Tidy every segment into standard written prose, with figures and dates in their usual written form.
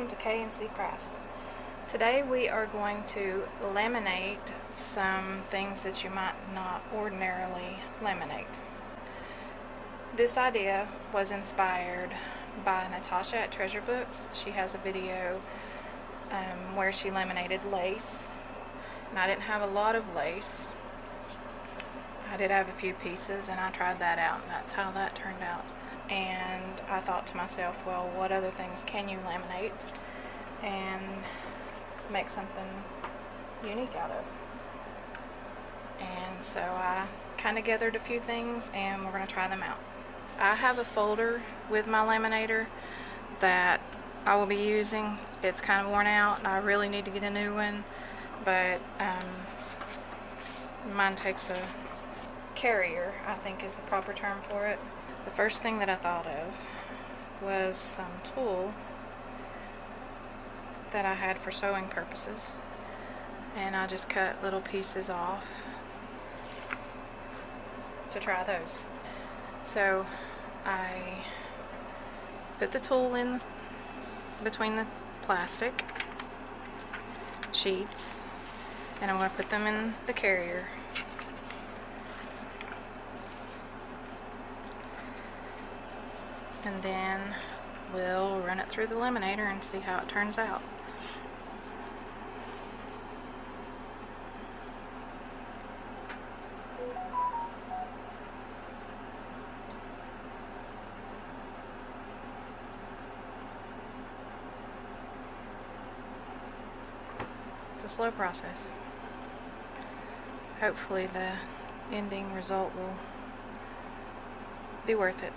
welcome to K&C Crafts. Today we are going to laminate some things that you might not ordinarily laminate. This idea was inspired by Natasha at Treasure Books. She has a video where she laminated lace, and I didn't have a lot of lace. I did have a few pieces, and I tried that out, and that's how that turned out. And I thought to myself, well, what other things can you laminate and make something unique out of? And so I kind of gathered a few things, and we're going to try them out. I have a folder with my laminator that I will be using. It's kind of worn out, and I really need to get a new one, but mine takes a carrier, I think is the proper term for it. The first thing that I thought of was some tulle that I had for sewing purposes, and I just cut little pieces off to try those. So I put the tulle in between the plastic sheets, and I'm going to put them in the carrier. And then we'll run it through the laminator and see how it turns out. It's a slow process. Hopefully the ending result will be worth it.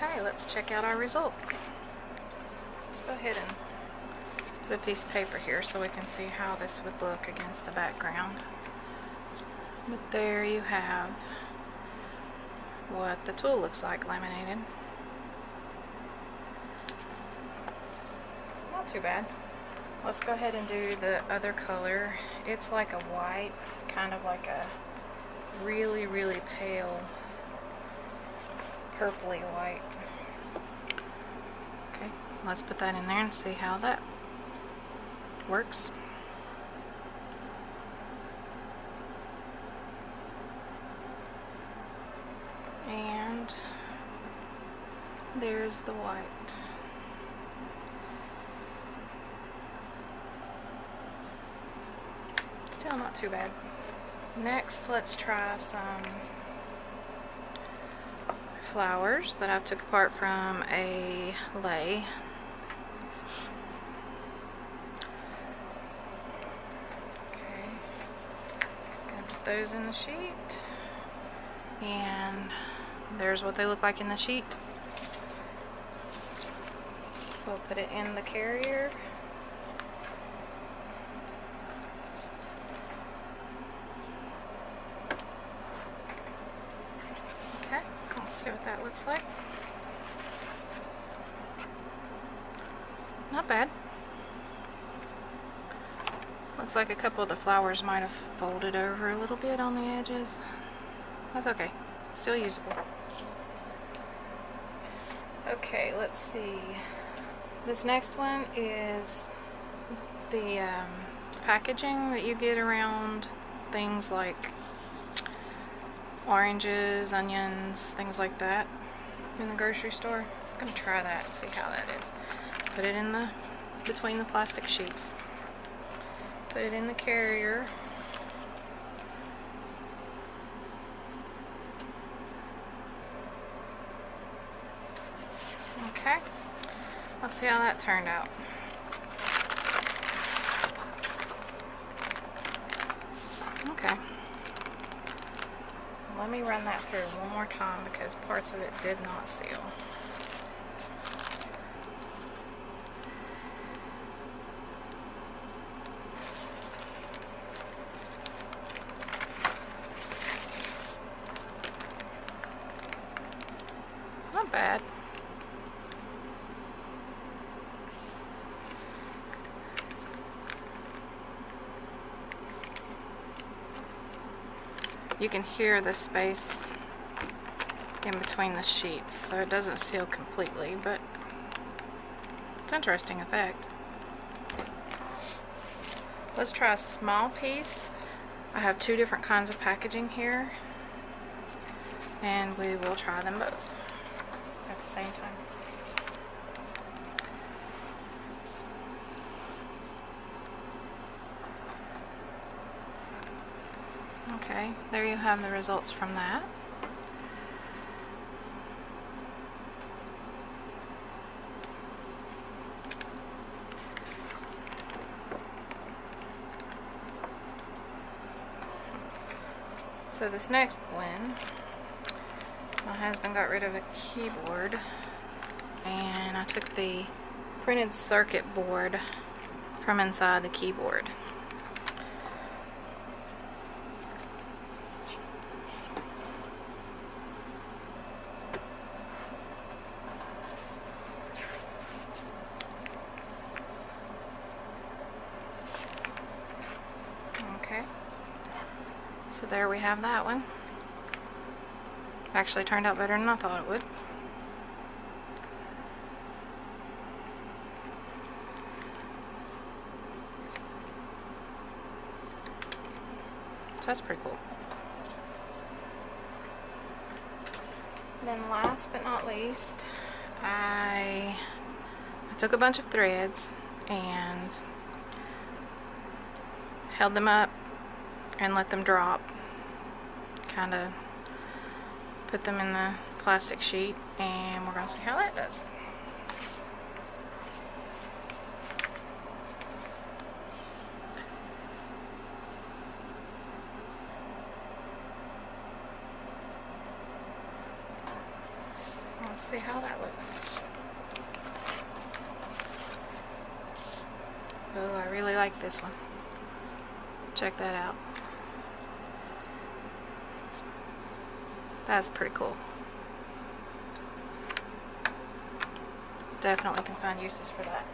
Okay, let's check out our result. Let's go ahead and put a piece of paper here so we can see how this would look against the background. But there you have what the tulle looks like laminated. Not too bad. Let's go ahead and do the other color. It's like a white, kind of like a really, really pale purpley white. Okay, let's put that in there and see how that works. And there's the white. Still not too bad. Next, let's try some flowers that I've took apart from a lei. Okay, gonna put those in the sheet, and there's what they look like in the sheet. We'll put it in the carrier. Okay, let's see what that looks like. Not bad. Looks like a couple of the flowers might have folded over a little bit on the edges. That's okay. Still usable. Okay, let's see. This next one is the packaging that you get around things like oranges, onions, things like that in the grocery store. I'm going to try that and see how that is. Put it in between the plastic sheets. Put it in the carrier. Okay, let's see how that turned out. Okay, let me run that through one more time because parts of it did not seal. not bad. You can hear the space in between the sheets, so it doesn't seal completely, but it's an interesting effect. Let's try a small piece. I have two different kinds of packaging here, and we will try them both at the same time. Okay, there you have the results from that. So this next one, my husband got rid of a keyboard, and I took the printed circuit board from inside the keyboard. Okay, so there we have that one. Actually turned out better than I thought it would. So that's pretty cool. Then last but not least, I took a bunch of threads and held them up and let them drop. Kind of put them in the plastic sheet, and we're going to see how that does. Let's see how that looks. Oh, I really like this one. Check that out. That's pretty cool. Definitely can find uses for that.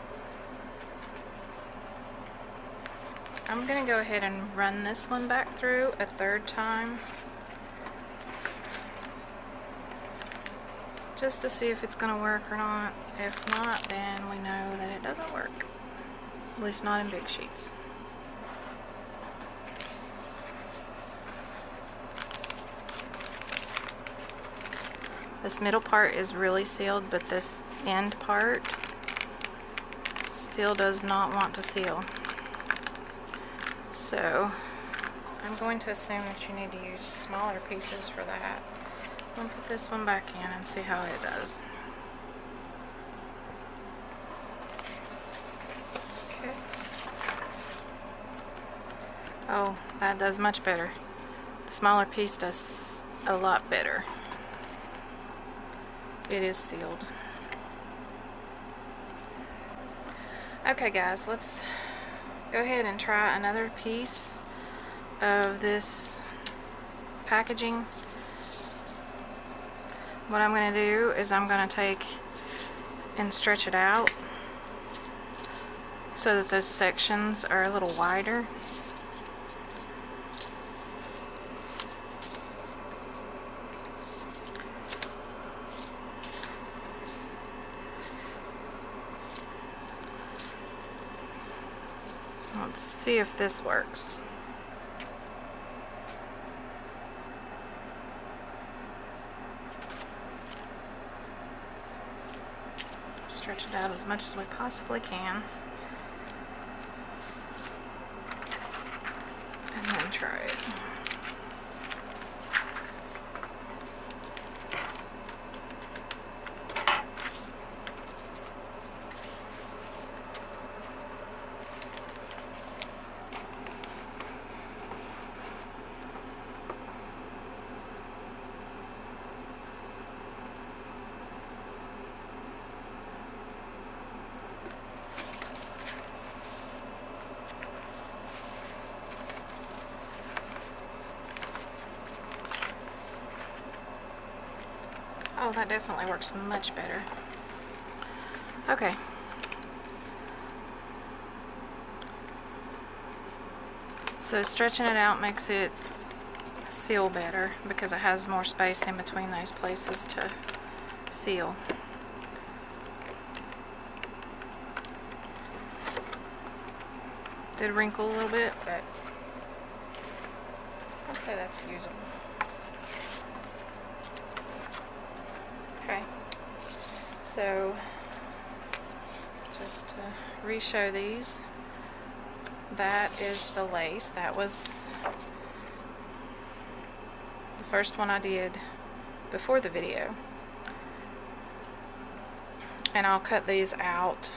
I'm going to go ahead and run this one back through a third time, just to see if it's going to work or not. If not, then we know that it doesn't work. At least not in big sheets. This middle part is really sealed, but this end part still does not want to seal. So I'm going to assume that you need to use smaller pieces for that. I'm going to put this one back in and see how it does. Okay. Oh, that does much better. The smaller piece does a lot better. It is sealed. Okay guys, let's go ahead and try another piece of this packaging. What I'm going to do is I'm going to take and stretch it out so that those sections are a little wider. Let's see if this works. Stretch it out as much as we possibly can. And then try it. Oh, that definitely works much better. Okay. So stretching it out makes it seal better because it has more space in between those places to seal. Did wrinkle a little bit, but I'll say that's usable. Okay, so just to re-show these, that is the lace. That was the first one I did before the video. And I'll cut these out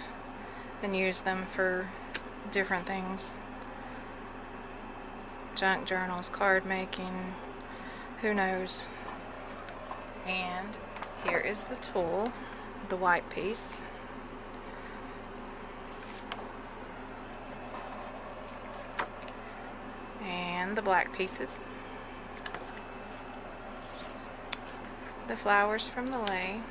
and use them for different things. Junk journals, card making, who knows. And here is the tool, the white piece. And the black pieces. The flowers from the lei.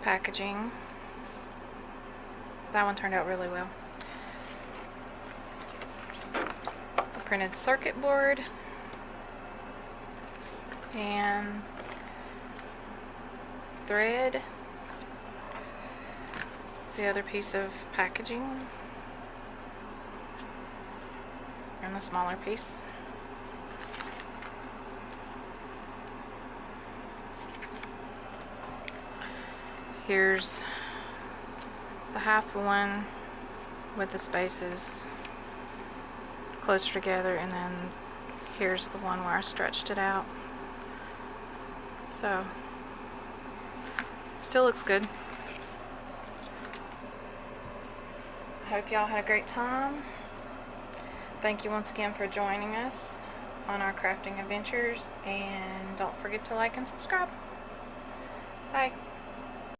Packaging. That one turned out really well. The printed circuit board. And thread. The other piece of packaging. And the smaller piece. Here's the half one with the spaces closer together, and then here's the one where I stretched it out. So, still looks good. I hope y'all had a great time. Thank you once again for joining us on our crafting adventures, and don't forget to like and subscribe. Bye.